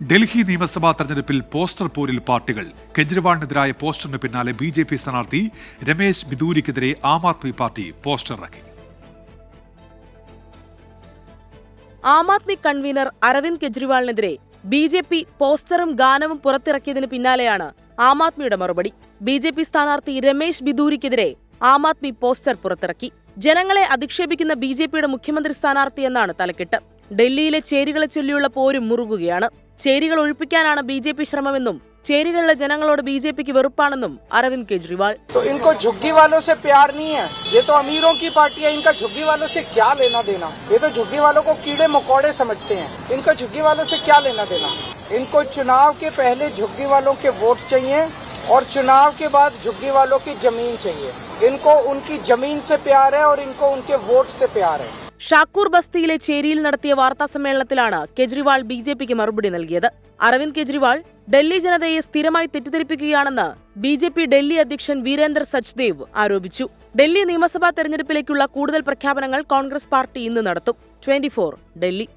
ഡൽഹി നിയമസഭാ തെരഞ്ഞെടുപ്പിൽ പോസ്റ്റർ പോരിൽ പാർട്ടികൾ. കെജ്രിവാളിനെതിരായ പോസ്റ്ററിന് പിന്നാലെ ബിജെപി സ്ഥാനാർത്ഥി രമേശ് ബിദൂരിക്കെതിരെ ആം ആദ്മി പാർട്ടി പോസ്റ്റർ ഇറക്കി. ആം ആദ്മി കൺവീനർ അരവിന്ദ് കെജ്രിവാളിനെതിരെ ബിജെപി പോസ്റ്ററും ഗാനവും പുറത്തിറക്കിയതിന് പിന്നാലെയാണ് ആം ആദ്മിയുടെ മറുപടി. ബിജെപി സ്ഥാനാർത്ഥി രമേശ് ബിദൂരിക്കെതിരെ ആം ആദ്മി പോസ്റ്റർ പുറത്തിറക്കി. ജനങ്ങളെ അധിക്ഷേപിക്കുന്ന ബിജെപിയുടെ മുഖ്യമന്ത്രി സ്ഥാനാർത്ഥി എന്നാണ് തലക്കെട്ട്. ഡൽഹിയിലെ ചേരികളെ ചൊല്ലിയുള്ള പോരും മുറുകുകയാണ്. ചേരികൾ ഒഴിപ്പിക്കാനാണ് ബിജെപി ശ്രമമെന്നും ചേരികളിലെ ജനങ്ങളോട് ബിജെപിക്ക് വെറുപ്പാണെന്നും അരവിന്ദ് കെജ്രിവാൾ. इनको झुग्गी वालों से प्यार नहीं है, ये तो अमीरों की पार्टी है, इनका झुग्गी वालों से क्या लेना देना। ये तो झुग्गी वालों को कीड़े मकोड़े समझते हैं, इनका झुग्गी वालों से क्या लेना देना। इनको चुनाव के पहले झुग्गी वालों के वोट चाहिए और चुनाव के बाद झुग्गी वालों की जमीन चाहिए। इनको उनकी जमीन से प्यार है और इनको उनके वोट से प्यार है. ഷാക്കൂർ ബസ്തിയിലെ ചേരിയിൽ നടത്തിയ വാർത്താ സമ്മേളനത്തിലാണ് കെജ്രിവാൾ ബിജെപിക്ക് മറുപടി നൽകിയത്. അരവിന്ദ് കെജ്രിവാൾ ഡൽഹി ജനതയെ സ്ഥിരമായി തെറ്റിദ്ധരിപ്പിക്കുകയാണെന്ന് ബിജെപി ഡൽഹി അധ്യക്ഷൻ വീരേന്ദർ സച്ദേവ് ആരോപിച്ചു. ഡൽഹി നിയമസഭാ തെരഞ്ഞെടുപ്പിലേക്കുള്ള കൂടുതൽ പ്രഖ്യാപനങ്ങൾ കോൺഗ്രസ് പാർട്ടി ഇന്ന് നടത്തും. 24 ഡൽഹി.